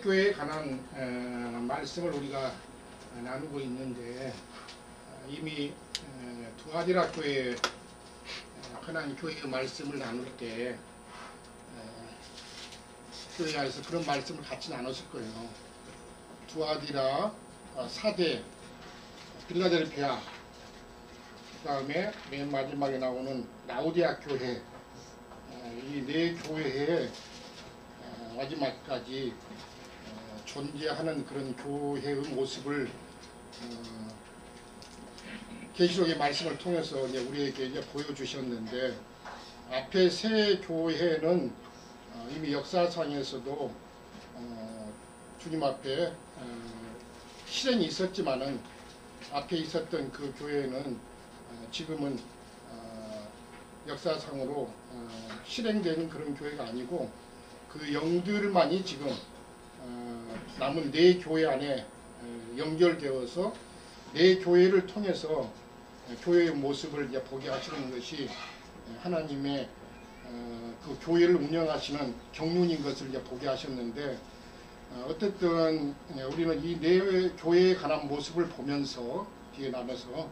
교회에 관한 말씀을 우리가 나누고 있는데 이미 두아디라 교회 흔한 교회의 말씀을 나눌 때 교회 안에서 그런 말씀을 같이 나눴을 거예요. 두아디라, 사대, 빌라델피아, 그 다음에 맨 마지막에 나오는 라오디아 교회, 이 네 교회의 마지막까지 존재하는 그런 교회의 모습을 계시록의 말씀을 통해서 이제 우리에게 이제 보여주셨는데, 앞에 세 교회는 이미 역사상에서도 주님 앞에 실행이 있었지만은 앞에 있었던 그 교회는 지금은 역사상으로 실행되는 그런 교회가 아니고 그 영들만이 지금 남은 네 교회 안에 연결되어서 네 교회를 통해서 교회의 모습을 이제 보게 하시는 것이 하나님의 그 교회를 운영하시는 경륜인 것을 이제 보게 하셨는데, 어쨌든 우리는 이 네 교회에 관한 모습을 보면서 뒤에 나눠서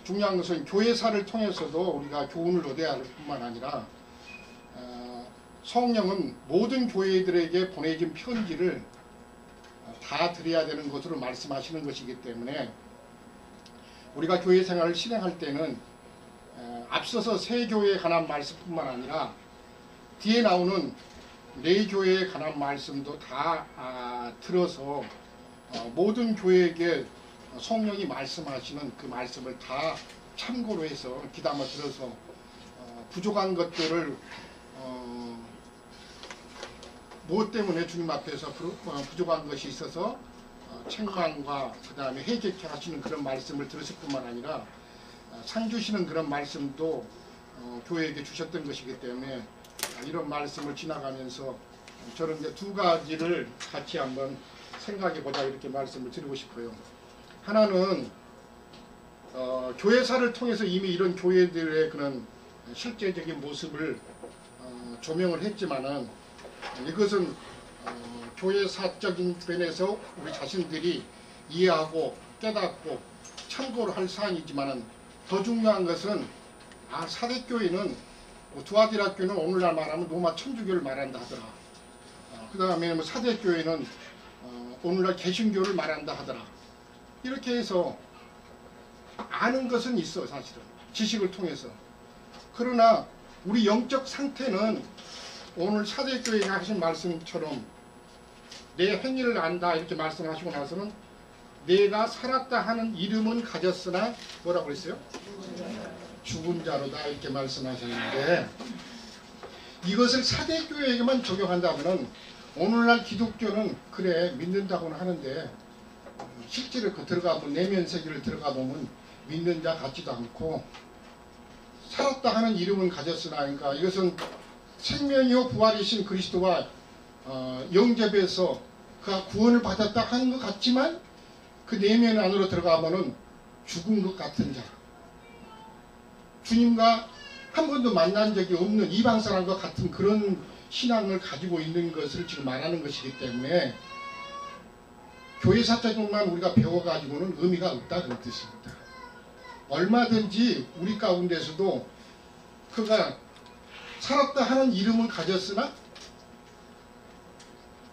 중요한 것은 교회사를 통해서도 우리가 교훈을 얻어야 할 뿐만 아니라 성령은 모든 교회들에게 보내진 편지를 다 드려야 되는 것으로 말씀하시는 것이기 때문에 우리가 교회 생활을 실행할 때는 앞서서 세 교회에 관한 말씀뿐만 아니라 뒤에 나오는 네 교회에 관한 말씀도 다 들어서 모든 교회에게 성령이 말씀하시는 그 말씀을 다 참고로 해서 귀담아 들어서 부족한 것들을 무엇 때문에 주님 앞에서 부족한 것이 있어서 책망과 그 다음에 해결케 하시는 그런 말씀을 들으실 뿐만 아니라 상 주시는 그런 말씀도 교회에게 주셨던 것이기 때문에 이런 말씀을 지나가면서 저는 이제 두 가지를 같이 한번 생각해 보자 이렇게 말씀을 드리고 싶어요. 하나는 교회사를 통해서 이미 이런 교회들의 그런 실제적인 모습을 조명을 했지만은 이것은 교회사적인 면에서 우리 자신들이 이해하고 깨닫고 참고를 할 사안이지만은 더 중요한 것은 사대교회는 두아디라 교회는 오늘날 말하면 로마 천주교를 말한다 하더라. 그 다음에 사대교회는 오늘날 개신교를 말한다 하더라. 이렇게 해서 아는 것은 있어, 사실은 지식을 통해서. 그러나 우리 영적 상태는 오늘 사대교회가 하신 말씀처럼 내 행위를 안다 이렇게 말씀하시고 나서는 내가 살았다 하는 이름은 가졌으나 뭐라고 그랬어요? 죽은 자로다 이렇게 말씀하셨는데, 이것을 사대교회에게만 적용한다면 오늘날 기독교는 그래 믿는다고는 하는데 실제로 그 들어가면 내면 세계를 들어가 보면 믿는 자 같지도 않고, 살았다 하는 이름은 가졌으나, 그러니까 이것은 생명이요 부활이신 그리스도와 영접해서 그가 구원을 받았다 하는 것 같지만 그 내면 안으로 들어가면은 죽은 것 같은 자, 주님과 한 번도 만난 적이 없는 이방 사람과 같은 그런 신앙을 가지고 있는 것을 지금 말하는 것이기 때문에 교회사적으로만 우리가 배워가지고는 의미가 없다 그런 뜻입니다. 얼마든지 우리 가운데서도 그가 살았다 하는 이름은 가졌으나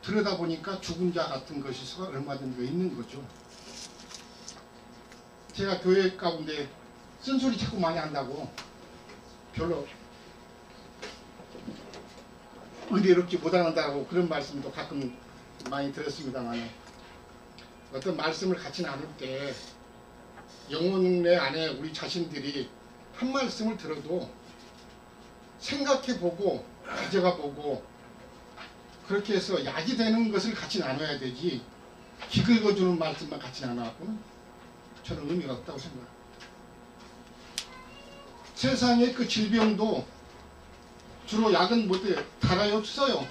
들여다보니까 죽은 자 같은 것이 얼마든지 있는 거죠. 제가 교회 가운데 쓴소리 자꾸 많이 한다고 별로 의리롭지 못한다고 그런 말씀도 가끔 많이 들었습니다만, 어떤 말씀을 같이 나눌 때 영혼의 안에 우리 자신들이 한 말씀을 들어도 생각해보고 가져가보고 그렇게 해서 약이 되는 것을 같이 나눠야 되지, 기 긁어주는 말씀만 같이 나눠갖고는 저는 의미가 없다고 생각합니다. 세상의 그 질병도 주로 약은 뭐때 달아요? 써요?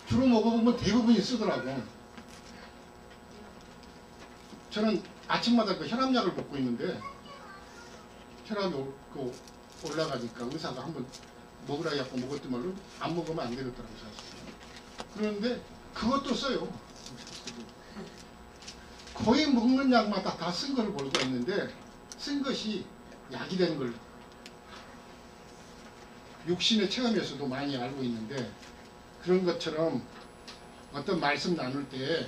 주로 먹어보면 대부분이 쓰더라고. 저는 아침마다 그 혈압약을 먹고 있는데 혈압이 올라가니까 의사가 한번 먹으라 해갖고 먹었더니 안 먹으면 안 되겠더라고요. 그런데 그것도 써요. 거의 먹는 약마다 다 쓴 걸 볼고 있는데 쓴 것이 약이 되는 걸 육신의 체험에서도 많이 알고 있는데, 그런 것처럼 어떤 말씀 나눌 때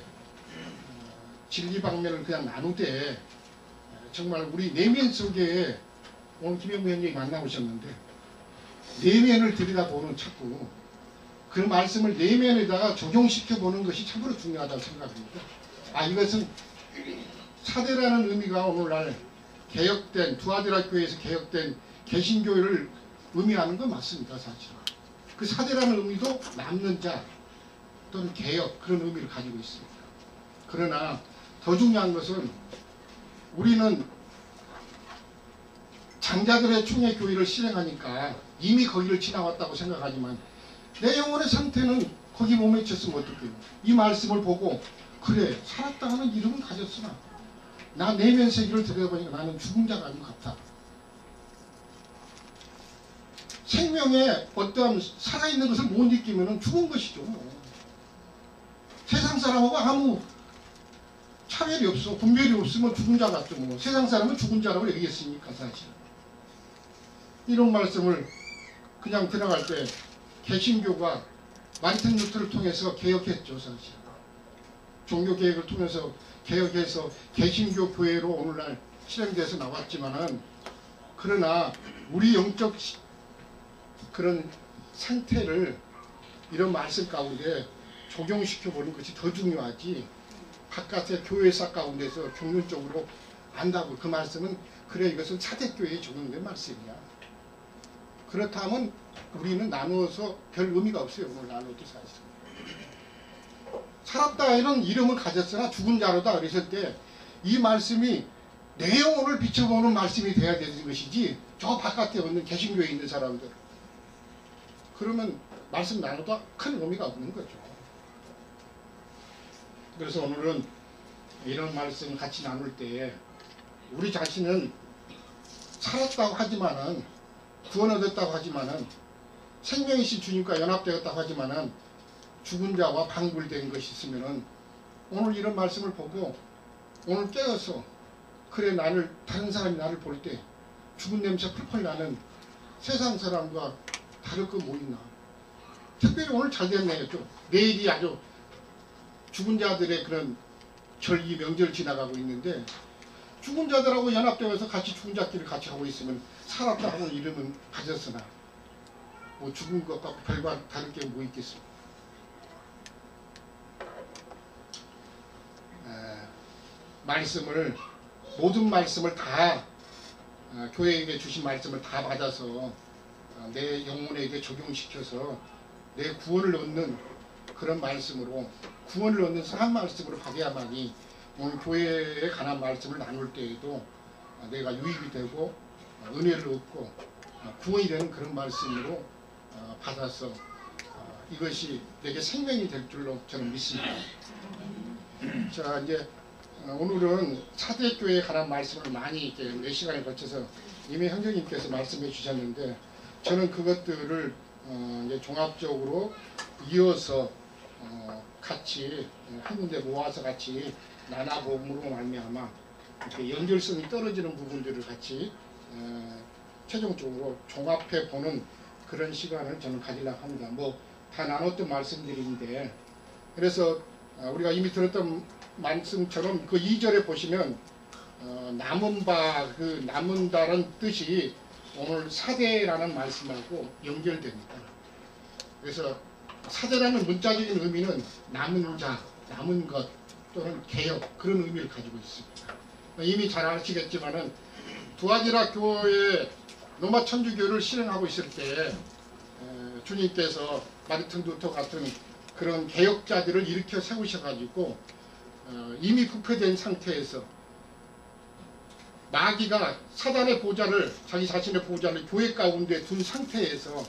진리방면을 그냥 나누되 정말 우리 내면 속에, 오늘 김영구 형님이 만나오셨는데 내면을 들여다보는 자꾸 그 말씀을 내면에다가 적용시켜보는 것이 참으로 중요하다고 생각합니다. 이것은 사대라는 의미가 오늘날 개혁된, 두아디라 교회에서 개혁된 개신교회를 의미하는 건 맞습니다. 사실 그 사대라는 의미도 남는 자 또는 개혁, 그런 의미를 가지고 있습니다. 그러나 더 중요한 것은 우리는 장자들의 총회 교회를 실행하니까 이미 거기를 지나왔다고 생각하지만 내 영혼의 상태는 거기 못 미쳤으면 어떡해요. 이 말씀을 보고 그래, 살았다 하는 이름은 가졌으나 나 내면 세계를 들여다보니까 나는 죽은 자가 아닌 것 같다. 생명의 어떤 살아있는 것을 못 느끼면 죽은 것이죠. 세상 사람하고 아무 차별이 없어, 분별이 없으면 죽은 자 같죠. 세상 사람은 죽은 자라고 얘기했으니까. 사실 이런 말씀을 그냥 들어갈 때 개신교가 마르틴 루터를 통해서 개혁했죠. 사실 종교개혁을 통해서 개혁해서 개신교 교회로 오늘날 실행돼서 나왔지만은, 그러나 우리 영적 그런 상태를 이런 말씀 가운데 적용시켜 보는 것이 더 중요하지, 바깥의 교회사 가운데서 경륜적으로 안다고 그 말씀은 그래 이것은 차대교회에 적용된 말씀이야. 그렇다면 우리는 나누어서 별 의미가 없어요. 오늘 나누어도 사실 살았다 이런 이름을 가졌으나 죽은 자로다 그랬을 때 이 말씀이 내 영혼을 비춰보는 말씀이 돼야 되는 것이지, 저 바깥에 있는 개신교에 있는 사람들 그러면 말씀 나눠도 큰 의미가 없는 거죠. 그래서 오늘은 이런 말씀 같이 나눌 때 우리 자신은 살았다고 하지만은, 구원 얻었다고 하지만은, 생명이신 주님과 연합되었다고 하지만은 죽은 자와 방불된 것이 있으면은 오늘 이런 말씀을 보고 오늘 깨어서 그래, 나를 다른 사람이 나를 볼 때 죽은 냄새 펄펄 나는 세상 사람과 다를 거 뭐 있나. 특별히 오늘 잘 됐네요. 좀 내일이 아주 죽은 자들의 그런 절기 명절 지나가고 있는데, 죽은 자들하고 연합되어서 같이 죽은 자끼리 같이 하고 있으면 살았다 하고 이름은 가졌으나 뭐 죽은 것과 별과 다를 게 뭐 있겠습니까? 말씀을, 모든 말씀을 다 교회에게 주신 말씀을 다 받아서 내 영혼에게 적용시켜서 내 구원을 얻는 그런 말씀으로, 구원을 얻는 한 말씀으로 받아야만이 오늘 교회에 관한 말씀을 나눌 때에도 내가 유익이 되고 은혜를 얻고 구원이 되는 그런 말씀으로 받아서 이것이 내게 생명이 될 줄로 저는 믿습니다. 자, 이제 오늘은 차대교회에 관한 말씀을 많이 이렇게 몇 시간에 걸쳐서 이미 형제님께서 말씀해 주셨는데, 저는 그것들을 이제 종합적으로 이어서 같이 한 군데 모아서 같이 나눠봄으로 말미암아 이렇게 연결성이 떨어지는 부분들을 같이 최종적으로 종합해 보는 그런 시간을 저는 가지려고 합니다. 뭐 다 나눴던 말씀들인데, 그래서 우리가 이미 들었던 말씀처럼 그 2절에 보시면 남은다는 뜻이 오늘 사대라는 말씀하고 연결됩니다. 그래서 사대라는 문자적인 의미는 남은 자, 남은 것 또는 개혁, 그런 의미를 가지고 있습니다. 이미 잘 아시겠지만은 두아디라 교회 로마 천주교를 실행하고 있을 때 주님께서 마르틴 루터 같은 그런 개혁자들을 일으켜 세우셔가지고 이미 부패된 상태에서 마귀가 사단의 보좌를, 자기 자신의 보좌를 교회 가운데 둔 상태에서,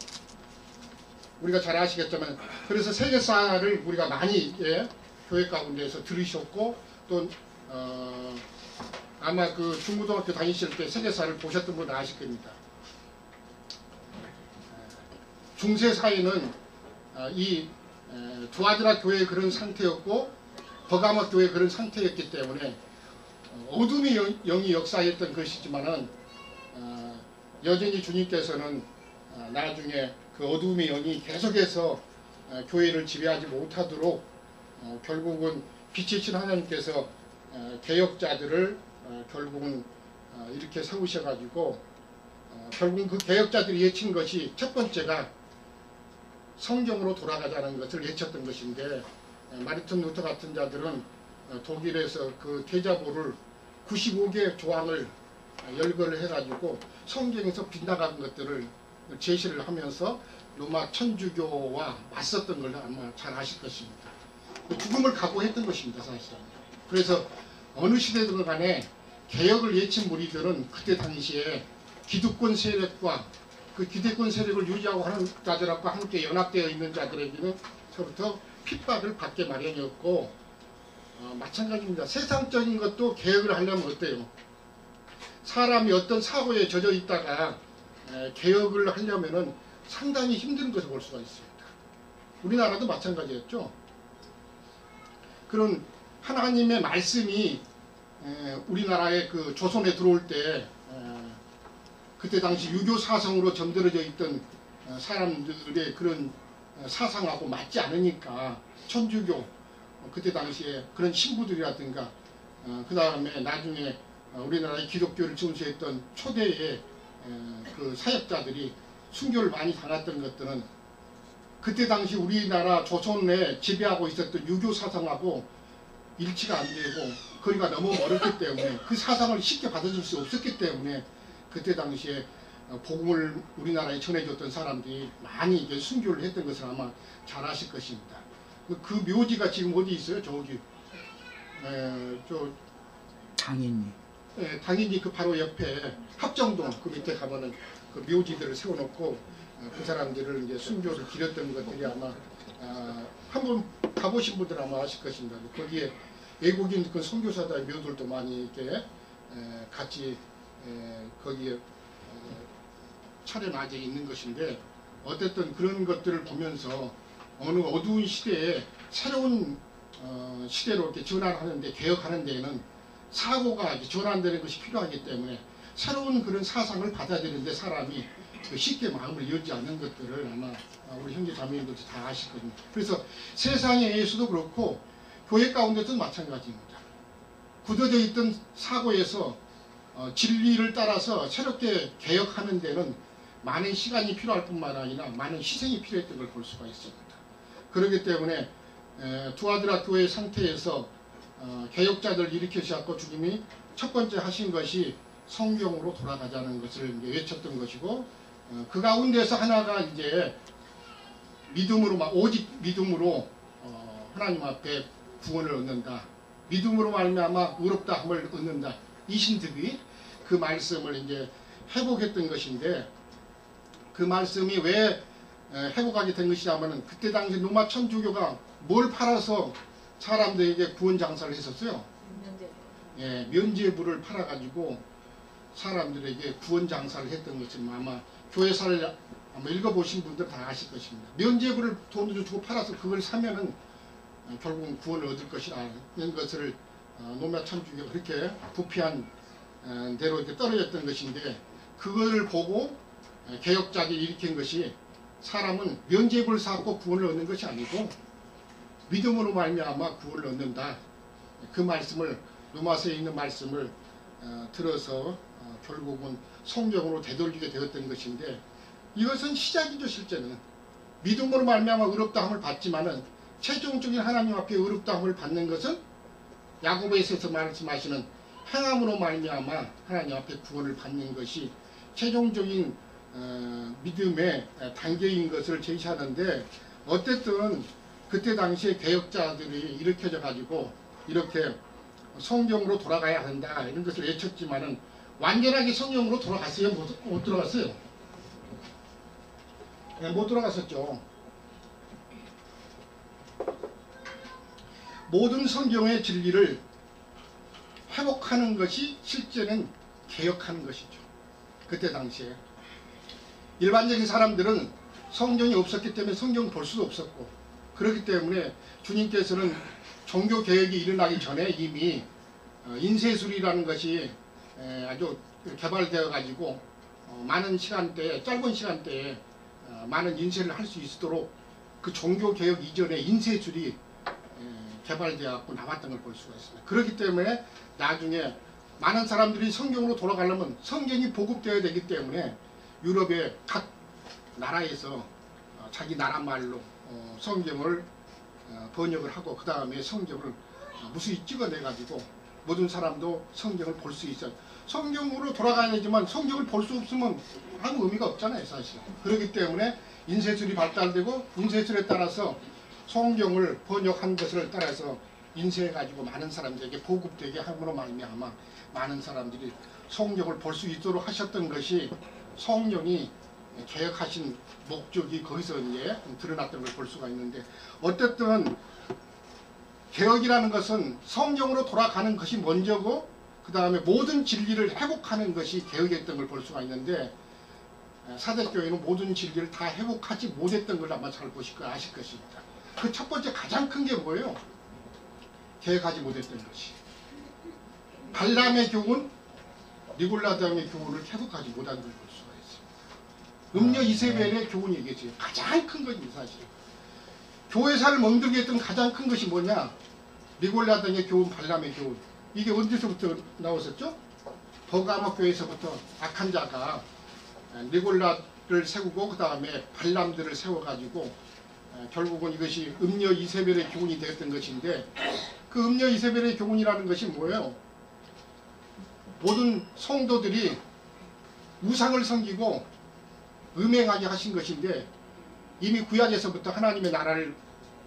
우리가 잘 아시겠지만 그래서 세계사를 우리가 많이 교회 가운데에서 들으셨고, 또 아마 그 중고등학교 다니실 때 세계사를 보셨던 분은 아실 겁니다. 중세 사회는 이 두아드라 교회의 그런 상태였고 버가모 교회의 그런 상태였기 때문에 어둠의 영이 역사했던 것이지만은 여전히 주님께서는 나중에 그 어둠의 영이 계속해서 교회를 지배하지 못하도록 결국은 빛이신 하나님께서 개혁자들을 결국은 이렇게 세우셔가지고 결국은 그 개혁자들이 외친 것이 첫 번째가 성경으로 돌아가자는 것을 외쳤던 것인데 마르틴 루터 같은 자들은 독일에서 그 대자보를 95개 조항을 열거를 해가지고 성경에서 빗나간 것들을 제시를 하면서 로마 천주교와 맞섰던 걸 아마 잘 아실 것입니다. 죽음을 각오했던 것입니다, 사실은. 그래서 어느 시대든 간에 개혁을 외친 무리들은 그때 당시에 기득권 세력과 그 기득권 세력을 유지하고 하는 자들과 함께 연합되어 있는 자들에게는 서부터 핍박을 받게 마련이었고 마찬가지입니다. 세상적인 것도 개혁을 하려면 어때요? 사람이 어떤 사고에 젖어 있다가 개혁을 하려면은 상당히 힘든 것을 볼 수가 있습니다. 우리나라도 마찬가지였죠. 그런 하나님의 말씀이 우리나라의 그 조선에 들어올 때 그때 당시 유교 사상으로 점들어져 있던 사람들의 그런 사상하고 맞지 않으니까 천주교 그때 당시에 그런 신부들이라든가 그 다음에 나중에 우리나라의 기독교를 중시했던 초대의 그 사역자들이 순교를 많이 당했던 것들은 그때 당시 우리나라 조선에 지배하고 있었던 유교 사상하고 일치가 안 되고 거리가 너무 멀었기 때문에 그 사상을 쉽게 받아줄 수 없었기 때문에 그때 당시에 복음을 우리나라에 전해줬던 사람들이 많이 이제 순교를 했던 것을 아마 잘 아실 것입니다. 그 묘지가 지금 어디 있어요? 저기 저 당연히 당연히 그 바로 옆에 합정동 그 밑에 가면은 그 묘지들을 세워놓고 그 사람들을 이제 순교를 기렸던 것들이 아마 한번 가보신 분들 아마 아실 것입니다. 거기에 외국인 그 선교사들의 묘들도 많이 이렇게 같이 거기에 차례맞아 있는 것인데 어쨌든 그런 것들을 보면서 어느 어두운 시대에 새로운 시대로 이렇게 전환하는데 개혁하는 데에는 사고가 전환되는 것이 필요하기 때문에 새로운 그런 사상을 받아들이는데 사람이 쉽게 마음을 열지 않는 것들을 아마 우리 형제 자매님들도 다 아실 겁니다. 그래서 세상의 예수도 그렇고 교회 가운데도 마찬가지입니다. 굳어져 있던 사고에서 진리를 따라서 새롭게 개혁하는 데는 많은 시간이 필요할 뿐만 아니라 많은 희생이 필요했던 걸 볼 수가 있습니다. 그렇기 때문에 두아드라 교회 상태에서 개혁자들 일으키셨고 주님이 첫 번째 하신 것이 성경으로 돌아가자는 것을 이제 외쳤던 것이고 그 가운데서 하나가 이제 믿음으로 오직 믿음으로 하나님 앞에 구원을 얻는다. 믿음으로 말미암아 의롭다함을 얻는다. 이 신득이 그 말씀을 이제 회복했던 것인데 그 말씀이 왜 회복하게 된 것이냐면은 그때 당시 로마 천주교가 뭘 팔아서 사람들에게 구원 장사를 했었어요. 면죄부를 팔아가지고 사람들에게 구원 장사를 했던 것은 아마 교회사를 아마 읽어보신 분들 다 아실 것입니다. 면죄부를 돈을 주고 팔아서 그걸 사면은 결국은 구원을 얻을 것이라는 것을 로마 천주교가 그렇게 부패한 대로 이렇게 떨어졌던 것인데 그걸 보고 개혁자들이 일으킨 것이 사람은 면죄부를 사고 구원을 얻는 것이 아니고 믿음으로 말미암아 구원을 얻는다. 그 말씀을 로마서에 있는 말씀을 들어서 결국은 성경으로 되돌리게 되었던 것인데 이것은 시작이죠. 실제는 믿음으로 말미암아 의롭다함을 받지만은 최종적인 하나님 앞에 의롭다함을 받는 것은 야고보에서 말씀하시는 행함으로 말미암아 하나님 앞에 구원을 받는 것이 최종적인 믿음의 단계인 것을 제시하는데 어쨌든 그때 당시에 개혁자들이 일으켜져 가지고 이렇게 성경으로 돌아가야 한다 이런 것을 외쳤지만은 완전하게 성경으로 돌아갔어요? 못 들어갔어요? 네, 못 들어갔었죠. 모든 성경의 진리를 회복하는 것이 실제는 개혁하는 것이죠. 그때 당시에 일반적인 사람들은 성경이 없었기 때문에 성경을 볼 수도 없었고 그렇기 때문에 주님께서는 종교 개혁이 일어나기 전에 이미 인쇄술이라는 것이 아주 개발되어 가지고 많은 시간대에, 짧은 시간대에 많은 인쇄를 할 수 있도록 그 종교 개혁 이전에 인쇄술이 개발되어 갖고 나왔던 걸 볼 수가 있습니다. 그렇기 때문에 나중에 많은 사람들이 성경으로 돌아가려면 성경이 보급되어야 되기 때문에 유럽의 각 나라에서 자기 나라 말로 성경을 번역을 하고 그 다음에 성경을 무수히 찍어내 가지고 모든 사람도 성경을 볼 수 있어요. 성경으로 돌아가야 되지만 성경을 볼 수 없으면 아무 의미가 없잖아요, 사실. 그렇기 때문에 인쇄술이 발달되고 인쇄술에 따라서 성경을 번역한 것을 따라서 인쇄해가지고 많은 사람들에게 보급되게 함으로 말미암아 많은 사람들이 성경을 볼 수 있도록 하셨던 것이 성령이 개혁하신 목적이 거기서 이제 드러났던 걸 볼 수가 있는데, 어쨌든 개혁이라는 것은 성경으로 돌아가는 것이 먼저고 그 다음에 모든 진리를 회복하는 것이 개혁이었던 걸 볼 수가 있는데, 사대교회는 모든 진리를 다 회복하지 못했던 걸 아마 잘 아실 것입니다. 그 첫 번째 가장 큰 게 뭐예요? 개혁하지 못했던 것이 발람의 교훈, 니골라당의 교훈을 회복하지 못한 걸 볼 수가 있습니다. 음녀 이세벨의 교훈이 이겠지. 가장 큰 것입니다, 사실. 교회사를 멍들게 했던 가장 큰 것이 뭐냐? 니골라당의 교훈, 발람의 교훈. 이게 언제서부터 나왔었죠? 버가모 교회에서부터 악한 자가 니골라를 세우고 그 다음에 발람들을 세워가지고 결국은 이것이 음녀 이세벨의 교훈이 되었던 것인데, 그 음녀 이세벨의 교훈이라는 것이 뭐예요? 모든 성도들이 우상을 섬기고 음행하게 하신 것인데, 이미 구약에서부터 하나님의 나라를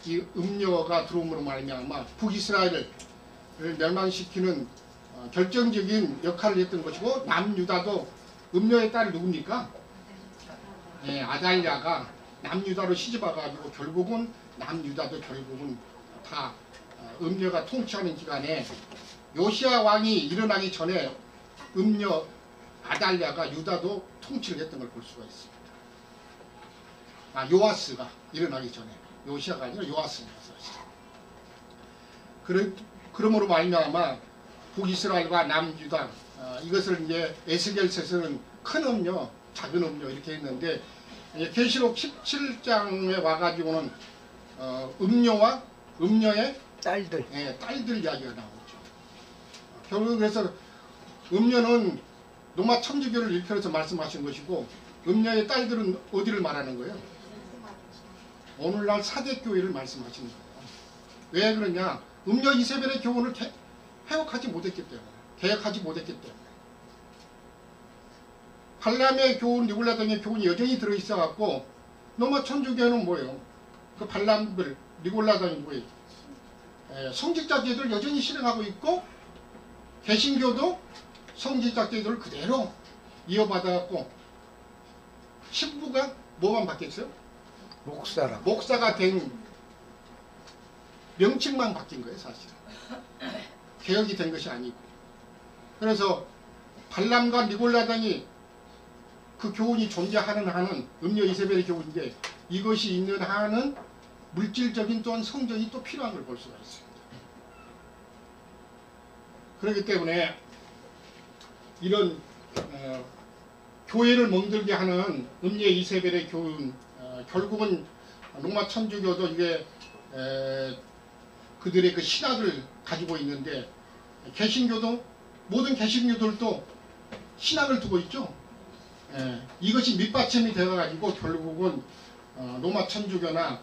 이 음녀가 들어옴으로 말미암아 북이스라엘을 멸망시키는 결정적인 역할을 했던 것이고, 남유다도 음녀의 딸 누굽니까? 네, 아달랴가 남유다로 시집와가지고 결국은 남유다도 결국은 다 음녀가 통치하는 기간에 요시야 왕이 일어나기 전에 음녀 아달랴가 유다도 통치를 했던 걸 볼 수가 있습니다. 요아스가 일어나기 전에, 요시야가 아니라 요아스입니다. 그러므로 말미암아 북이스라엘과 남유다, 이것을 이제 에스겔서에서는 큰 음녀, 작은 음녀 이렇게 했는데, 계시록 17장에 와가지고는 음녀와 음녀의 딸들, 딸들 이야기가 나오죠. 결국 그래서 음녀는 로마 천주교를 일컬어서 말씀하신 것이고, 음녀의 딸들은 어디를 말하는 거예요? 오늘날 사대교회를 말씀하시는 거예요. 왜 그러냐? 음녀 이세벨의 교훈을 회복하지 못했기 때문에, 개혁하지 못했기 때문에. 발람의 교훈, 니골라당의 교훈이 여전히 들어있어 갖고, 로마 천주교는 뭐예요? 그 발람들, 니골라당이 뭐예요? 성직자제도를 여전히 실행하고 있고, 개신교도 성직자제도를 그대로 이어받아갖고, 신부가 뭐만 바뀌었어요? 목사가 된 명칭만 바뀐 거예요, 사실은. 개혁이 된 것이 아니고. 그래서 발람과 니골라당이 그 교훈이 존재하는 한은 음녀 이세벨의 교훈인데, 이것이 있는 한은 물질적인 또한 성전이 또 필요한 걸 볼 수가 있습니다. 그렇기 때문에 이런 교회를 멍들게 하는 음녀 이세벨의 교훈, 결국은 로마 천주교도 이게 그들의 그 신학을 가지고 있는데, 개신교도, 모든 개신교들도 신학을 두고 있죠. 이것이 밑받침이 되어가지고 결국은 로마 천주교나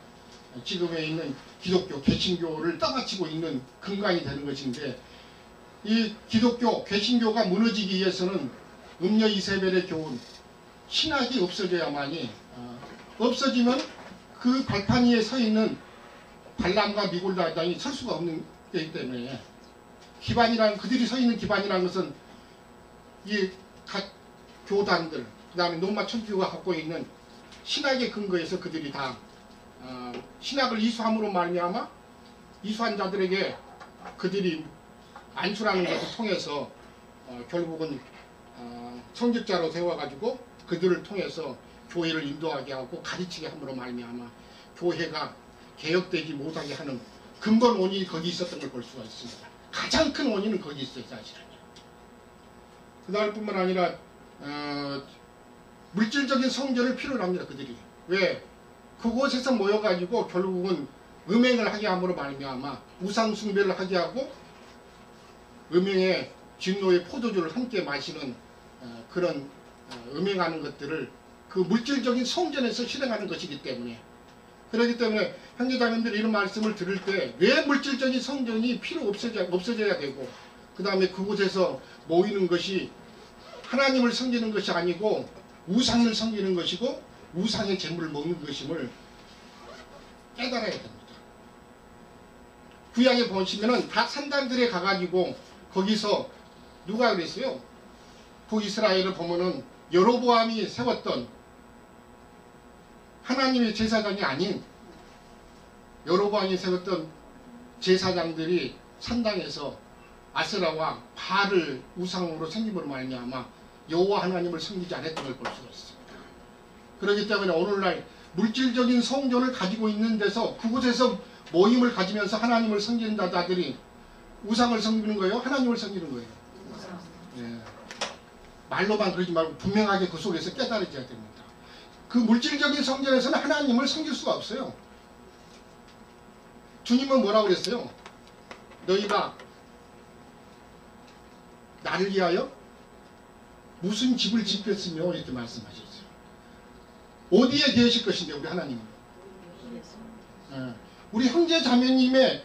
지금에 있는 기독교, 개신교를 떠받치고 있는 근간이 되는 것인데, 이 기독교, 개신교가 무너지기 위해서는 음녀 이세벨의 교훈, 신학이 없어져야만이, 없어지면 그 발판 위에 서 있는 발람과 니골라당이 설 수가 없는 거기 때문에, 그들이 서 있는 기반이라는 것은 이 각 교단들, 그 다음에 로마 천주교가 갖고 있는 신학의 근거에서 그들이 다 신학을 이수함으로 말미암아 이수한 자들에게 그들이 안수라는 것을 통해서 결국은 성직자로 세워가지고 그들을 통해서 교회를 인도하게 하고 가르치게 함으로 말미암아 교회가 개혁되지 못하게 하는 근본 원인이 거기 있었던 걸 볼 수가 있습니다. 가장 큰 원인은 거기 있어요, 사실은. 그날 뿐만 아니라 물질적인 성전을 필요로 합니다, 그들이. 왜? 그곳에서 모여가지고 결국은 음행을 하게 함으로 말미암아 우상 숭배를 하게 하고 음행의 진노의 포도주를 함께 마시는 그런 음행하는 것들을 그 물질적인 성전에서 실행하는 것이기 때문에, 그렇기 때문에 형제자매들이 이런 말씀을 들을 때 왜 물질적인 성전이 필요 없어져야 되고, 그 다음에 그곳에서 모이는 것이 하나님을 섬기는 것이 아니고 우상을 섬기는 것이고 우상의 재물을 먹는 것임을 깨달아야 됩니다. 구약에 보시면은 다 산당들에 가가지고 거기서 누가 그랬어요? 북이스라엘을 보면은 여로보암이 세웠던 하나님의 제사장이 아닌 여로보암이 세웠던 제사장들이 산당에서 아세라와 바알을 우상으로 섬김으로 말미암아 여호와 하나님을 섬기지 않았던 걸 볼 수가 있습니다. 그렇기 때문에 오늘날 물질적인 성전을 가지고 있는 데서 그곳에서 모임을 가지면서 하나님을 섬기는 자들이 우상을 섬기는 거예요? 하나님을 섬기는 거예요? 예. 말로만 그러지 말고 분명하게 그 속에서 깨달아져야 됩니다. 그 물질적인 성전에서는 하나님을 섬길 수가 없어요. 주님은 뭐라고 그랬어요? 너희가 나를 위하여 무슨 집을 짓겠으며 이렇게 말씀하셨어요. 어디에 계실 것인데 우리 하나님은? 우리 형제 자매님의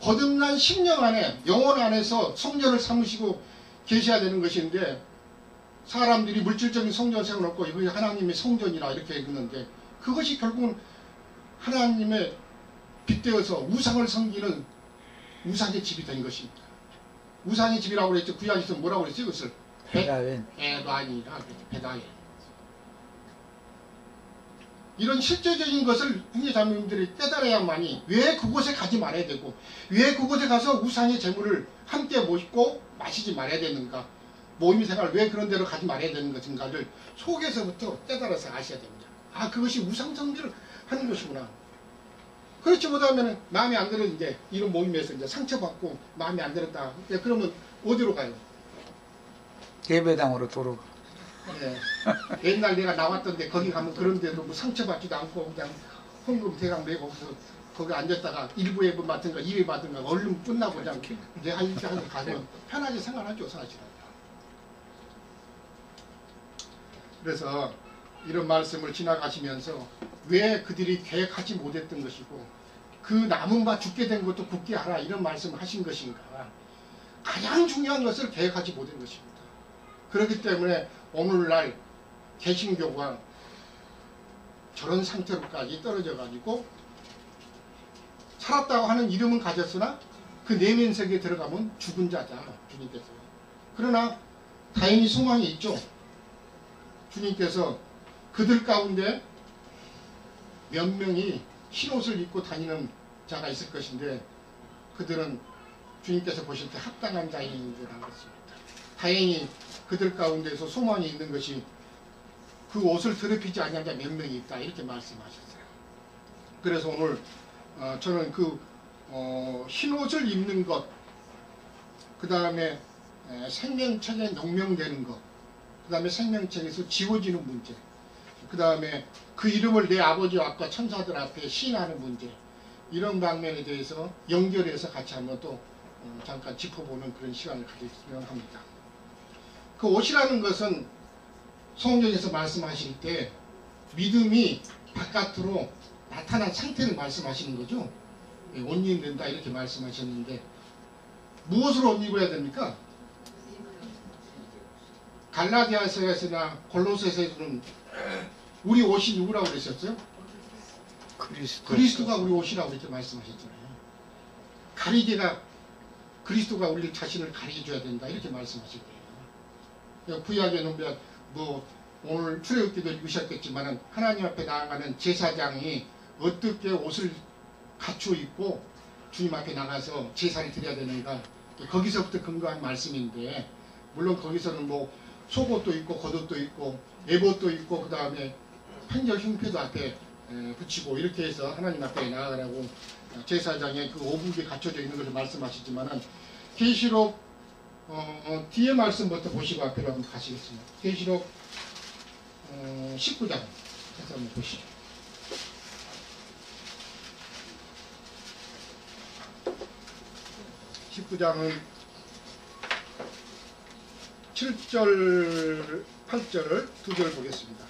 거듭난 심령 안에, 영혼 안에서 성전을 삼으시고 계셔야 되는 것인데, 사람들이 물질적인 성전 세워놓고 이것이 하나님의 성전이라 이렇게 읽는데, 그것이 결국은 하나님의 빗대어서 우상을 섬기는 우상의 집이 된 것입니다. 우상의 집이라고 그랬죠. 구약에서 뭐라고 그랬죠? 그것을 베다웬. 베다웬이라 베다웬. 이런 실제적인 것을 형제자매님들이 깨달아야만이 왜 그곳에 가지 말아야 되고, 왜 그곳에 가서 우상의 재물을 함께 모시고 마시지 말아야 되는가, 모임 생활 왜 그런 데로 가지 말아야 되는 것인가를 속에서부터 깨달아서 아셔야 됩니다. 아, 그것이 우상 숭배를 하는 것이구나. 그렇지 못하면 마음에 안 들어, 이제 이런 모임에서 이제 상처받고 마음에 안 들었다. 그러면 어디로 가요? 예배당으로 도로. 네. 옛날 내가 나왔던데 거기 가면 그런 데도 뭐 상처받지도 않고 그냥 헌금 대강 내고 거기 앉았다가 1부 예배 받든가 2회 받든가 얼른 끝나고 그냥 이제 이렇게 하고 가면 편하게 생활하죠, 사실은. 그래서 이런 말씀을 지나가시면서 왜 그들이 계획하지 못했던 것이고 그 남은 바 죽게 된 것도 굳게 하라 이런 말씀을 하신 것인가, 가장 중요한 것을 계획하지 못한 것입니다. 그렇기 때문에 오늘날 개신교가 저런 상태로까지 떨어져 가지고 살았다고 하는 이름은 가졌으나 그 내면 세계에 들어가면 죽은 자다, 주님께서. 그러나 다행히 소망이 있죠. 주님께서 그들 가운데 몇 명이 흰옷을 입고 다니는 자가 있을 것인데, 그들은 주님께서 보실 때 합당한 자인 줄 알았습니다. 다행히 그들 가운데서 소망이 있는 것이 그 옷을 더럽히지 않는 자 몇 명이 있다, 이렇게 말씀하셨어요. 그래서 오늘 저는 그 흰옷을 입는 것, 그 다음에 생명책에 농명되는 것, 그 다음에 생명책에서 지워지는 문제, 그 다음에 그 이름을 내 아버지와 아까 천사들 앞에 시인하는 문제, 이런 방면에 대해서 연결해서 같이 한번 또 잠깐 짚어보는 그런 시간을 가졌으면 합니다. 그 옷이라는 것은 성경에서 말씀하실 때 믿음이 바깥으로 나타난 상태를 말씀하시는 거죠. 옷 입는다 이렇게 말씀하셨는데, 무엇으로 옷 입어야 됩니까? 갈라디아서에서나 골로새서에서는 우리 옷이 누구라고 그러셨어요? 그리스도가 우리 옷이라고 이렇게 말씀하셨잖아요. 가리개가, 그리스도가 우리 자신을 가리켜줘야 된다 이렇게 말씀하실 거예요. 구약에는 뭐 오늘 출애굽기도 읽으셨겠지만 하나님 앞에 나아가는 제사장이 어떻게 옷을 갖추어 입고 주님 앞에 나가서 제사를 드려야 되는가, 거기서부터 근거한 말씀인데, 물론 거기서는 뭐 속옷도 있고 겉옷도 있고 에봇도 있고 그 다음에 판결 흉패도 앞에 붙이고 이렇게 해서 하나님 앞에 나아가라고 제사장의 그 오국에 갖춰져 있는 것을 말씀하시지만은 계시록 뒤에 말씀부터 보시고 앞으로 한번 가시겠습니다. 계시록 19장 해서 한번 보시죠. 19장은 7절, 8절 두 절 보겠습니다.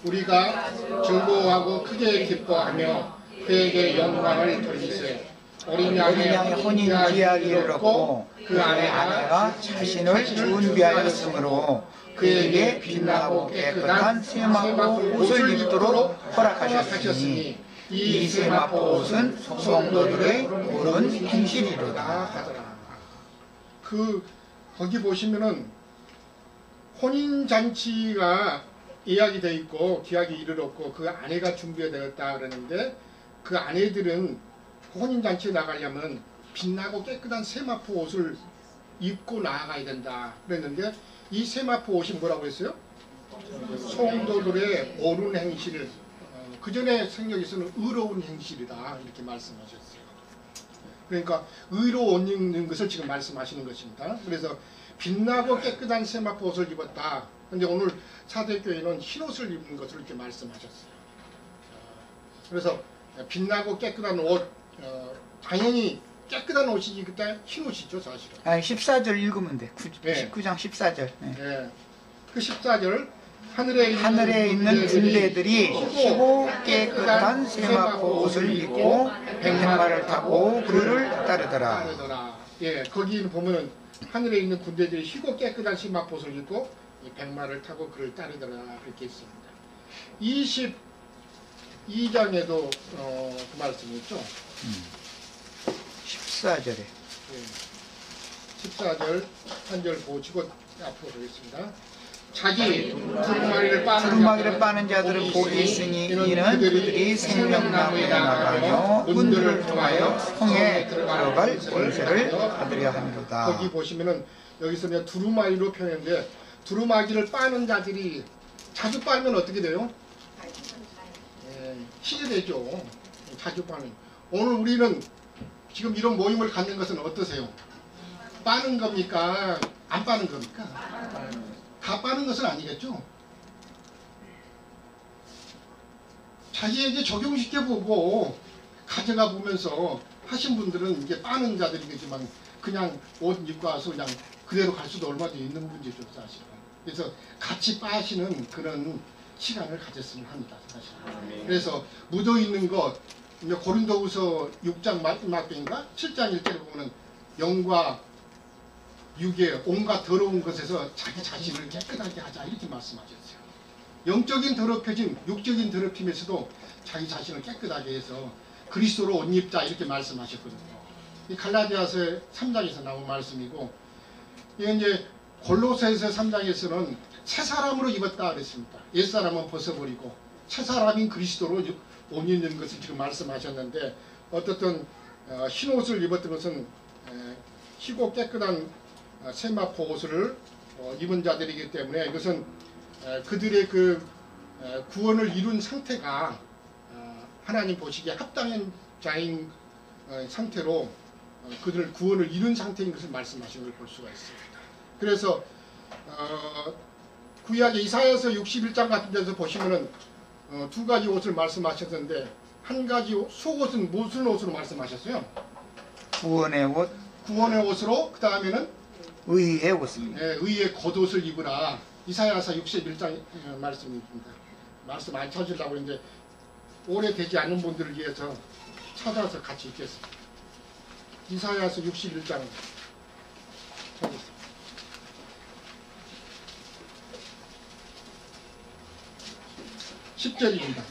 우리가 즐거워하고 크게 기뻐하며 그에게 영광을 돌리세. 어린 양의 혼인 귀하게 이르렀고 그 아내가 자신을 준비하였으므로 그에게 빛나고 깨끗한 세마포 옷을 입도록 허락하셨으니 이 세마포 옷은 성도들의 옳은 행실이로다 하더라. 거기 보시면은 혼인잔치가 예약이 되어 있고 기약이 이르렀고 그 아내가 준비되었다 그러는데 그 아내들은 혼인잔치에 나가려면 빛나고 깨끗한 세마포 옷을 입고 나아가야 된다 그랬는데 이 세마포 옷이 뭐라고 했어요? 성도들의 옳은 행실을 그 전에 성경에서는 의로운 행실이다 이렇게 말씀하셨어요. 그러니까 의로 옷 입는 것을 지금 말씀하시는 것입니다. 그래서 빛나고 깨끗한 세마포 옷을 입었다. 근데 오늘 사대교회는 흰 옷을 입는 것을 이렇게 말씀하셨어요. 그래서 빛나고 깨끗한 옷, 당연히 깨끗한 옷이 그때 흰 옷이죠 사실은. 14절 읽으면 돼. 19장 14절. 네. 그 14절 하늘에 있는 군대들이 희고 깨끗한 세마포 옷을 입고 백마를 타고 그를 따르더라. 예, 거기 보면은 하늘에 있는 군대들이 희고 깨끗한 세마포 옷을 입고 백마를 타고 그를 따르더라 그렇게 있습니다. 22장에도 그 말씀이 있죠. 14절에. 예, 14절 한 절 보시고 앞으로 보겠습니다. 자기 두루마기를 빠는 자들은 복이 있으니 이는 그들이 생명나무에 나가며 문들을 통하여 성에 들어갈 권세를 받으려 함이로다. 거기 보시면은 여기서 그냥 두루마기로 표현인데 두루마기를 빠는 자들이 자주 빨면 어떻게 돼요? 희재되죠. 자주 빠는. 오늘 우리는 지금 이런 모임을 갖는 것은 어떠세요? 빠는 겁니까? 안 빠는 겁니까? 다 빠는 것은 아니겠죠? 자기에게 적용시켜보고 가져가 보면서 하신 분들은 이게 빠는 자들이겠지만 그냥 옷 입고 와서 그냥 그대로 갈 수도 얼마든지 있는 문제죠 사실은. 그래서 같이 빠시는 그런 시간을 가졌으면 합니다 사실은. 그래서 묻어있는 것 고린도후서 6장 마지막인가 7장 1절에 보면 영과 육의 온갖 더러운 것에서 자기 자신을 깨끗하게 하자 이렇게 말씀하셨어요. 영적인 더럽혀짐, 육적인 더럽힘에서도 자기 자신을 깨끗하게 해서 그리스도로 옷 입자 이렇게 말씀하셨거든요. 이 갈라디아서 3장에서 나온 말씀이고 이게 이제 골로새서 3장에서는 새 사람으로 입었다 그랬습니다. 옛사람은 벗어버리고 새 사람인 그리스도로 옷 입는 것을 지금 말씀하셨는데 어떻든 흰 옷을 입었던 것은 희고 깨끗한 세마포 옷을 입은 자들이기 때문에 이것은 그들의 그 구원을 이룬 상태가 하나님 보시기에 합당한 자인 상태로 그들 구원을 이룬 상태인 것을 말씀하시는 걸 볼 수가 있습니다. 그래서 구약의 이사야서 61장 같은 데서 보시면은 두 가지 옷을 말씀하셨는데 한 가지 속옷은 무슨 옷으로 말씀하셨어요? 구원의 옷. 구원의 옷으로 그 다음에는 의의 옷. 의의 겉옷을 입으라. 이사야서 61장 말씀입니다. 말씀 안 찾으려고 했는데 오래되지 않은 분들을 위해서 찾아서 같이 읽겠습니다. 이사야서 61장 찾겠습니다. 10절입니다.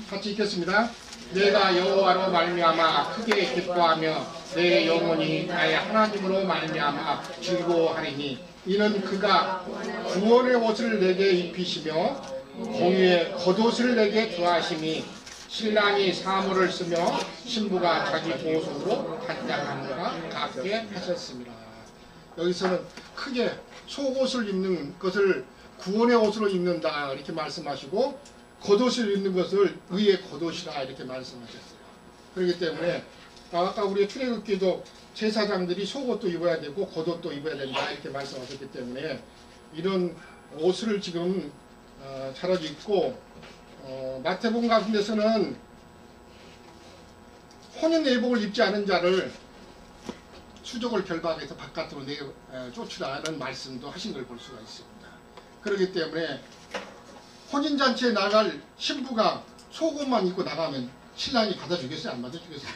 같이 읽겠습니다. 내가 여호와로 말미암아 크게 기뻐하며 내 영혼이 나의 하나님으로 말미암아 즐거워하리니 이는 그가 구원의 옷을 내게 입히시며 공의의 겉옷을 내게 더하시니 신랑이 사물을 쓰며 신부가 자기 보석으로 단장하느라 같게 하셨습니다. 여기서는 크게 속옷을 입는 것을 구원의 옷으로 입는다 이렇게 말씀하시고 겉옷을 입는 것을 의의 겉옷이라 이렇게 말씀하셨어요. 그렇기 때문에 아까 우리 출애굽기도 제사장들이 속옷도 입어야 되고 겉옷도 입어야 된다 이렇게 말씀하셨기 때문에 이런 옷을 지금 차려 입고 마태복음 같은 데서는 혼인 예복을 입지 않은 자를 수족을 결박해서 바깥으로 쫓으라는 말씀도 하신 걸 볼 수가 있습니다. 그렇기 때문에 혼인잔치에 나갈 신부가 속옷만 입고 나가면 신랑이 받아주겠어요? 안 받아주겠어요?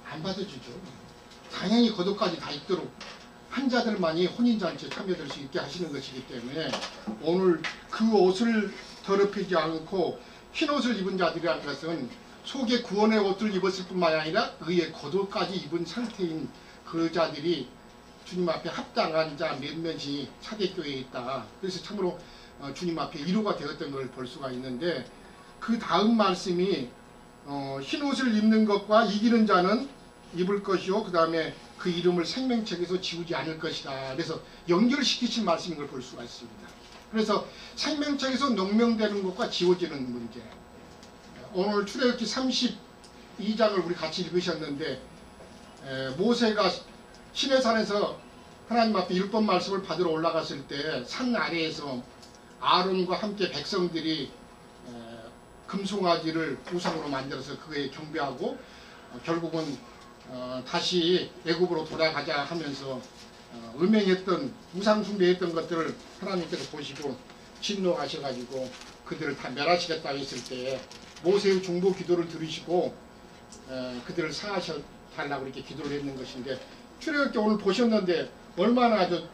안 받아주죠. 당연히 겉옷까지 다 입도록 한자들만이 혼인잔치에 참여될 수 있게 하시는 것이기 때문에 오늘 그 옷을 더럽히지 않고 흰옷을 입은 자들이라는 것은 속에 구원의 옷을 입었을 뿐만 아니라 의의 겉옷까지 입은 상태인 그 자들이 주님 앞에 합당한 자 몇몇이 사대교회에 있다. 그래서 참으로 주님 앞에 이루가 되었던 걸 볼 수가 있는데 그 다음 말씀이 흰옷을 입는 것과 이기는 자는 입을 것이요 그 다음에 그 이름을 생명책에서 지우지 않을 것이다. 그래서 연결시키신 말씀인 걸 볼 수가 있습니다. 그래서 생명책에서 농명되는 것과 지워지는 문제. 오늘 출애굽기 32장을 우리 같이 읽으셨는데 모세가 시내산에서 하나님 앞에 율법 말씀을 받으러 올라갔을 때 산 아래에서 아론과 함께 백성들이 금송아지를 우상으로 만들어서 그에 경배하고 결국은 다시 애굽으로 돌아가자 하면서 음행했던 우상 숭배했던 것들을 하나님께서 보시고 진노하셔가지고 그들을 다 멸하시겠다 했을 때 모세의 중보 기도를 들으시고 그들을 사하셔 달라고 이렇게 기도를 했는 것인데 출애굽기 오늘 보셨는데 얼마나 아주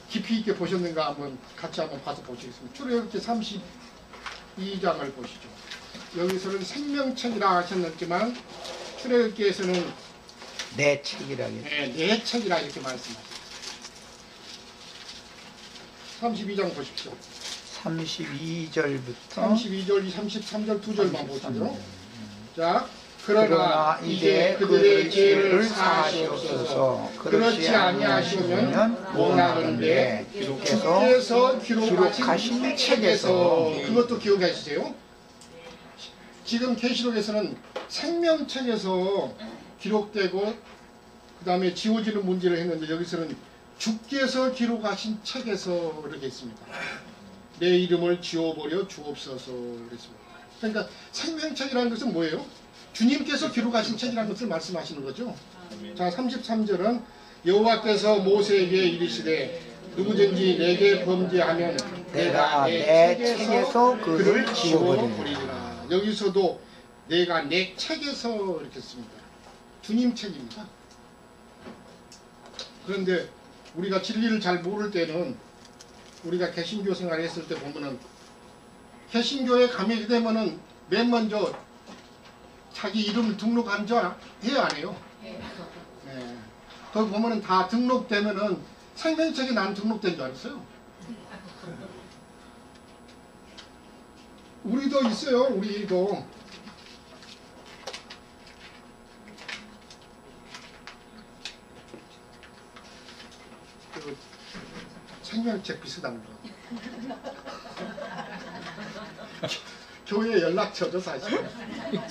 깊이 있게 보셨는가 한번 같이 한번 봐서 보시겠습니다. 출애굽기 32장을 보시죠. 여기서는 생명책이라 하셨지만 출애굽기에서는 내 책이라고. 네, 내 책이라 이렇게 말씀하셨어요. 32장 보십시오. 32절부터 32절, 33절 두 절만 보시죠. 자, 그러나 이제 그들의 죄를 사하시옵소서. 그렇지 아니하시면 원하건대 주께서 기록하신 책에서 그것도 기억하시세요. 지금 계시록에서는 생명책에서 기록되고 그 다음에 지워지는 문제를 했는데 여기서는 주께서 기록하신 책에서 이렇게 했습니다. 내 이름을 지워버려 주옵소서 그랬습니다. 그러니까 생명책이라는 것은 뭐예요? 주님께서 기록하신 책이라는 것을 말씀하시는 거죠. 자, 33절은 여호와께서 모세에게 이르시되 누구든지 내게 범죄하면 내가 내 책에서 그를 지워버리리라. 여기서도 내가 내 책에서 이렇게 씁니다. 주님 책입니다. 그런데 우리가 진리를 잘 모를 때는 우리가 개신교 생활을 했을 때 보면은 개신교에 가게 되면은 맨 먼저 자기 이름을 등록한 줄 해요, 안 해요? 네. 거기 보면은 다 등록되면은 생명책에 난 등록된 줄 알았어요. 우리도 있어요, 우리도. 그 생명책 비슷한 거. 교회 연락처죠 사실.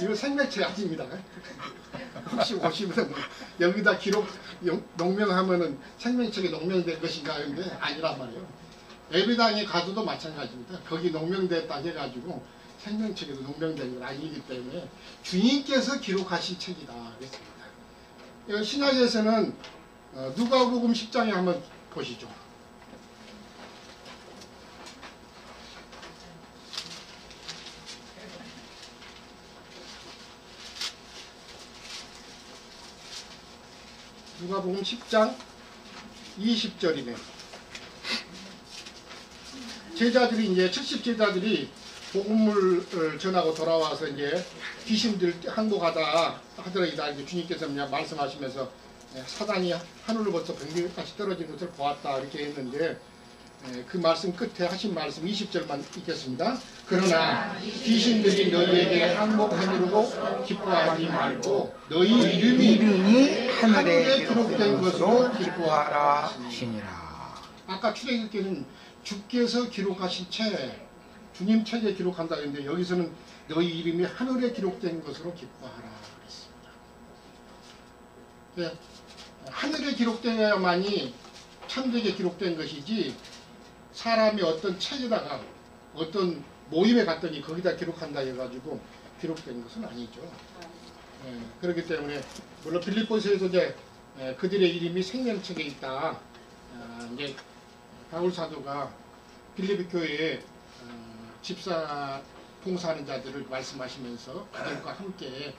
이거 생명책 아닙니다. 혹시 오시면 여기다 기록 농명하면은 생명책에 농명될 것인가 하는데 아니란 말이에요. 예배당에 가서도 마찬가지입니다. 거기 농명됐다 해가지고 생명책에도 농명된 건 아니기 때문에 주님께서 기록하신 책이다 그랬습니다. 신약에서는 누가복음 10장에 한번 보시죠. 누가복음 10장 20절이네요. 제자들이 이제 70제자들이 복음을 전하고 돌아와서 이제 귀신들 항복하다 하더라도 이제 주님께서 그냥 말씀하시면서 사단이 하늘로부터 병들같이 떨어지는 것을 보았다 이렇게 했는데 그 말씀 끝에 하신 말씀 20절만 읽겠습니다. 그러나 귀신들이 너희에게 항복하느라고 기뻐하지 말고 너희 이름이 하늘에 기록된 것으로 기뻐하라 하시니라. 아까 출애굽기는 주께서 기록하신 책, 주님 책에 기록한다 했는데 여기서는 너희 이름이 하늘에 기록된 것으로 기뻐하라 그랬습니다. 네, 하늘에 기록되어야만이 참되게 기록된 것이지 사람이 어떤 책에다가 어떤 모임에 갔더니 거기다 기록한다 해가지고 기록된 것은 아니죠. 그렇기 때문에 물론 빌립보서에도 이제 그들의 이름이 생명책에 있다. 이제 바울 사도가 빌립보 교회에 집사 봉사하는 자들을 말씀하시면서 그들과 함께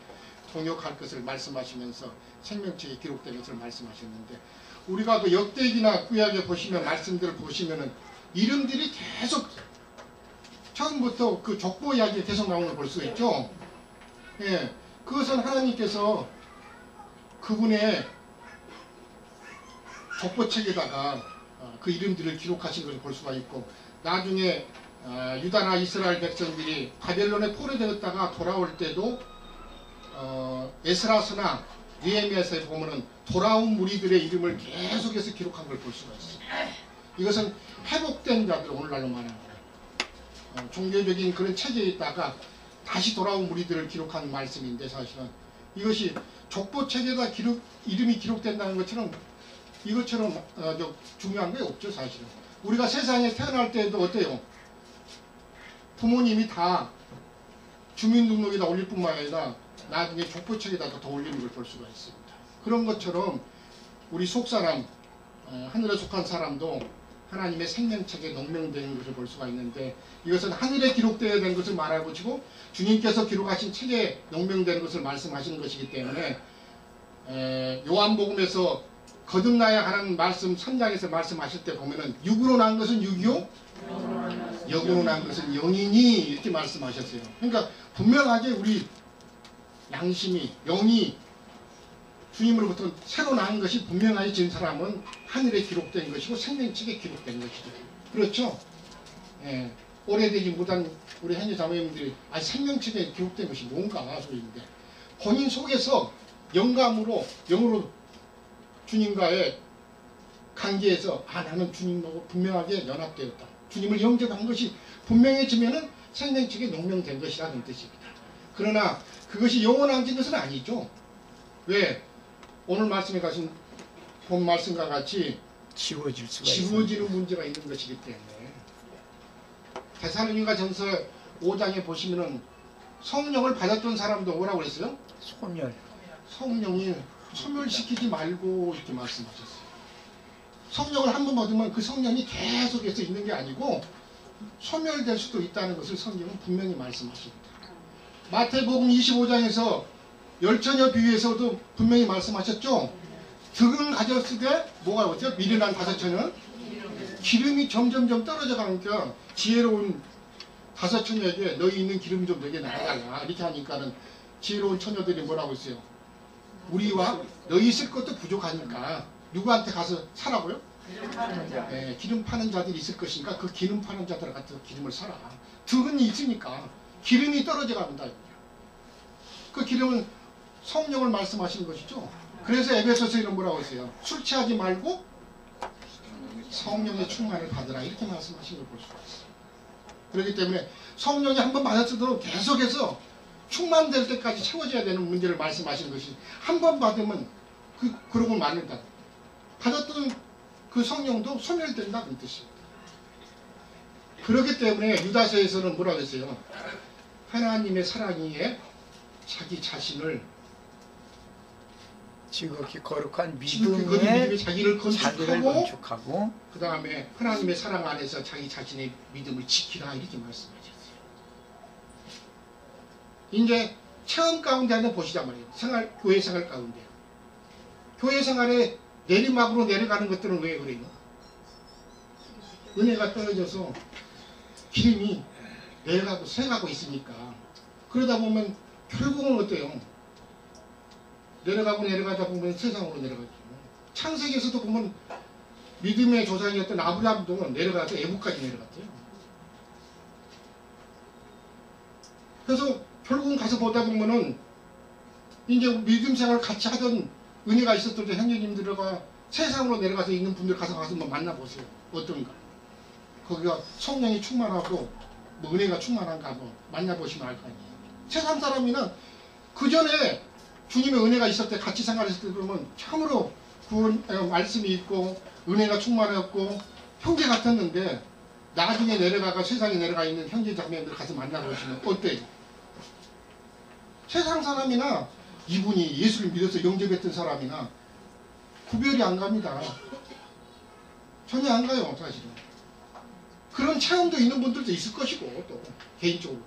동역할 것을 말씀하시면서 생명책에 기록된 것을 말씀하셨는데 우리가 그 역대기나 구약에 보시면 말씀들을 보시면은 이름들이 계속 처음부터 그 족보 이야기가 계속 나오는 걸 볼 수 있죠. 예, 그것은 하나님께서 그분의 족보책에다가 그 이름들을 기록하신 것을 볼 수가 있고 나중에 유다나 이스라엘 백성들이 바벨론에 포로되었다가 돌아올 때도 에스라서나 느헤미야서에 보면은 돌아온 무리들의 이름을 계속해서 기록한 걸 볼 수가 있어요. 이것은 회복된 자들 오늘날로 말하는 거예요. 종교적인 그런 체제에 있다가 다시 돌아온 무리들을 기록한 말씀인데 사실은 이것이 족보책에다 이름이 기록된다는 것처럼 이것처럼 중요한 게 없죠. 사실은 우리가 세상에 태어날 때도 어때요? 부모님이 다 주민등록에다 올릴 뿐만 아니라 나중에 족보책에다 더 올리는 걸 볼 수가 있습니다. 그런 것처럼 우리 속사람 하늘에 속한 사람도 하나님의 생명책에 농명되는 것을 볼 수가 있는데 이것은 하늘에 기록되어야 된 것을 말하고치고 주님께서 기록하신 책에 농명되는 것을 말씀하시는 것이기 때문에 요한복음에서 거듭나야 하는 말씀 3장에서 말씀하실 때 보면은 육으로 난 것은 육이요 영으로 난 것은 영이니 이렇게 말씀하셨어요. 그러니까 분명하게 우리 양심이 영이 주님으로부터 새로 난 것이 분명하게 진 사람은 하늘에 기록된 것이고 생명책에 기록된 것이죠. 그렇죠? 예. 오래되지 못한 우리 현지 자매님들이 생명책에 기록된 것이 뭔가 소리인데 본인 속에서 영감으로 영으로 주님과의 관계에서 나는 주님하고 분명하게 연합되었다. 주님을 영접한 것이 분명해지면은 생명책에 농명된 것이라는 뜻입니다. 그러나 그것이 영원한 것은 아니죠. 왜? 오늘 말씀에 가신 본 말씀과 같이 지워지는 문제가 있는 것이기 때문에 데살로니가 전서 5장에 보시면은 성령을 받았던 사람도 뭐라고 그랬어요? 성령이 소멸시키지 말고 이렇게 말씀하셨어요. 성령을 한 번 받으면 그 성령이 계속해서 있는 게 아니고 소멸될 수도 있다는 것을 성경은 분명히 말씀하십니다. 마태복음 25장에서 열처녀 비유에서도 분명히 말씀하셨죠. 득을 가졌을 때 뭐가 오죠? 미련한 5처녀는 기름이 점점점 떨어져 가니까 지혜로운 5처녀에게 너희 있는 기름 좀 내게 나가달라 이렇게 하니까는 지혜로운 처녀들이 뭐라고 했어요? 우리와 너희 있을 것도 부족하니까 누구한테 가서 사라고요? 네, 기름 파는 자들이 있을 것이니까 그 기름 파는 자들한테 기름을 사라. 득은 있으니까 기름이 떨어져 간다. 그 기름은 성령을 말씀하시는 것이죠. 그래서 에베소서에는 뭐라고 했어요? 술 취하지 말고 성령의 충만을 받으라 이렇게 말씀하신 걸 볼 수가 있어요. 그렇기 때문에 성령이 한번 받았어도 계속해서 충만될 때까지 채워져야 되는 문제를 말씀하시는 것이 한 번 받으면 그러고 말는다. 받았던 그 성령도 소멸된다는 뜻입니다. 그렇기 때문에 유다서에서는 뭐라고 했어요? 하나님의 사랑이에 자기 자신을 지극히 거룩한 믿음에 자기를 건축하고 그 다음에 하나님의 사랑 안에서 자기 자신의 믿음을 지키라 이렇게 말씀하셨어요. 이제 체험 가운데 한번 보시자 말이에요. 교회 생활 가운데. 교회 생활에 내리막으로 내려가는 것들은 왜 그래요? 은혜가 떨어져서 기름이 내려가고 새가고 있으니까 그러다 보면 결국은 어때요? 내려가다 보면 세상으로 내려가죠. 창세기에서도 보면 믿음의 조상이었던 아브라함도 내려가서 애국까지 내려갔대요. 그래서 결국은 가서 보다 보면은 이제 믿음 생활을 같이 하던 은혜가 있었던 형제님들과 세상으로 내려가서 있는 분들 가서 한번 만나보세요. 어떤가? 거기가 성령이 충만하고 뭐 은혜가 충만한가 한번 만나보시면 알 거 아니에요. 세상 사람이나 그 전에 주님의 은혜가 있을 때 같이 생활했을 때 보면 참으로 구원 말씀이 있고 은혜가 충만했고 형제 같았는데 나중에 내려가가 세상에 내려가 있는 형제 자매들 가서 만나보시면 어때요? 세상 사람이나 이분이 예수를 믿어서 영접했던 사람이나 구별이 안 갑니다. 전혀 안 가요, 사실은. 그런 체험도 있는 분들도 있을 것이고, 또, 개인적으로도.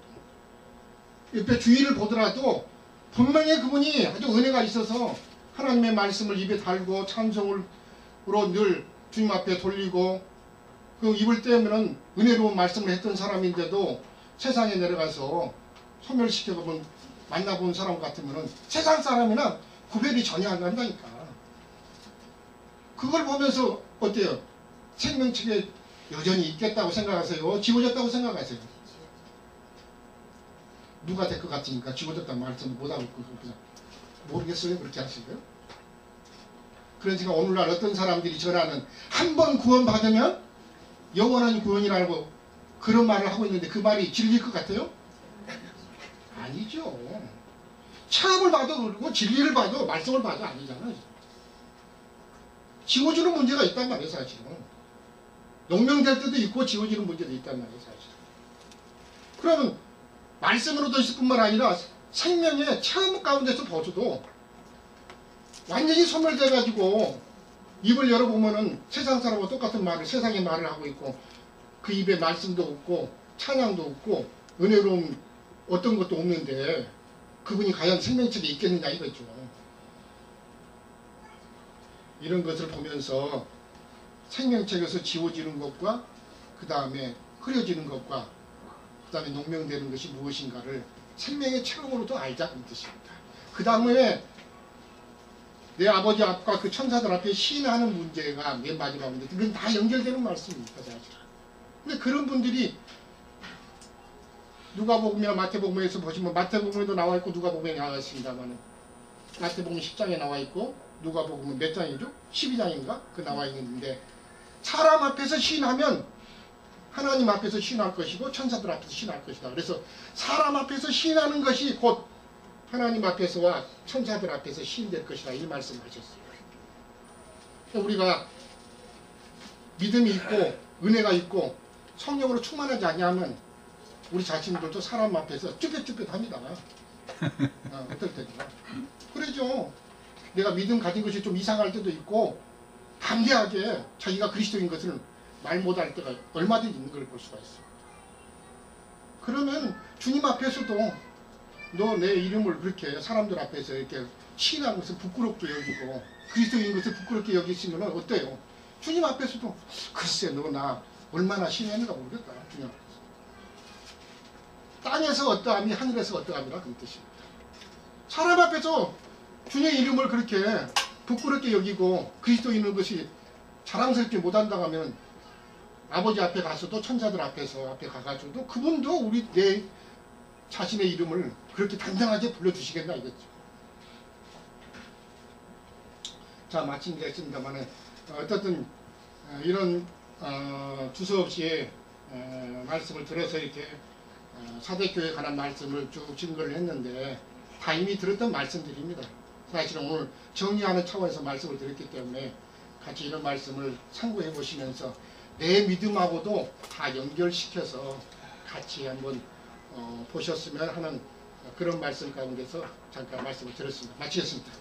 옆에 주위를 보더라도, 분명히 그분이 아주 은혜가 있어서 하나님의 말씀을 입에 달고 찬송으로 늘 주님 앞에 돌리고, 그 입을 떼면은 은혜로운 말씀을 했던 사람인데도 세상에 내려가서 소멸시켜보면 만나본 사람 같으면은 세상 사람이나 구별이 전혀 안 간다니까. 그걸 보면서 어때요? 생명책에 여전히 있겠다고 생각하세요? 지워졌다고 생각하세요? 누가 될 것 같으니까 지워졌다는 말씀 못하고 그냥 모르겠어요? 그렇게 하시고요. 그러니까 오늘날 어떤 사람들이 전하는 한 번 구원받으면 영원한 구원이라고 그런 말을 하고 있는데 그 말이 진리일 것 같아요? 아니죠. 체험을 봐도 그렇고 진리를 봐도 말씀을 봐도 아니잖아요. 지워지는 문제가 있단 말이에요, 사실은. 용명될 때도 있고 지워지는 문제도 있단 말이에요, 사실은. 그러면 말씀으로도 있을 뿐만 아니라 생명의 체험 가운데서 보셔도 완전히 소멸돼가지고 입을 열어보면은 세상 사람과 똑같은 말을, 세상의 말을 하고 있고 그 입에 말씀도 없고 찬양도 없고 은혜로운 어떤 것도 없는데 그분이 과연 생명책에 있겠느냐 이거죠. 이런 것을 보면서 생명책에서 지워지는 것과 그 다음에 흐려지는 것과 그 다음에 농명되는 것이 무엇인가를 생명의 체험으로도 알자는 뜻입니다. 그 다음에 내 아버지 앞과 그 천사들 앞에 시인하는 문제가 맨 마지막인데 그건 다 연결되는 말씀입니다. 사실. 근데 그런 분들이 누가복음이나 마태복음에서 보시면 마태복음에도 나와 있고 누가복음에 나와 있습니다만 마태복음 10장에 나와 있고 누가복음은 몇 장이죠? 12장인가? 그 나와 있는데 사람 앞에서 시인하면 하나님 앞에서 시인할 것이고 천사들 앞에서 시인할 것이다. 그래서 사람 앞에서 시인하는 것이 곧 하나님 앞에서와 천사들 앞에서 시인될 것이다. 이 말씀하셨어요. 우리가 믿음이 있고 은혜가 있고 성령으로 충만하지 않냐면 우리 자신들도 사람 앞에서 쭈뼛쭈뼛합니다. 어떨 때가 그러죠. 내가 믿음 가진 것이 좀 이상할 때도 있고 담대하게 자기가 그리스도인 것을 말 못할 때가 얼마든지 있는 걸 볼 수가 있습니다. 그러면 주님 앞에서도 너 내 이름을 그렇게 사람들 앞에서 이렇게 시인한 것을 부끄럽게 여기고 그리스도인 것을 부끄럽게 여기시면 어때요? 주님 앞에서도 글쎄 너 나 얼마나 시인했는가 모르겠다. 주님 앞에서. 땅에서 어떠함이 하늘에서 어떠함이라 그 뜻입니다. 사람 앞에서 주님의 이름을 그렇게 부끄럽게 여기고 그리스도인인 것이 자랑스럽게 못한다고 하면 아버지 앞에 가서도 천사들 앞에서 앞에 가가지고도 그분도 우리 내 자신의 이름을 그렇게 당당하게 불러주시겠나 이거죠. 자 마침 됐습니다만 어쨌든 이런 두서없이 말씀을 들어서 이렇게 사대교회에 관한 말씀을 쭉 증거를 했는데 다 이미 들었던 말씀들입니다. 사실은 오늘 정리하는 차원에서 말씀을 드렸기 때문에 같이 이런 말씀을 참고해 보시면서 내 믿음하고도 다 연결시켜서 같이 한번 보셨으면 하는 그런 말씀 가운데서 잠깐 말씀을 드렸습니다. 마치겠습니다.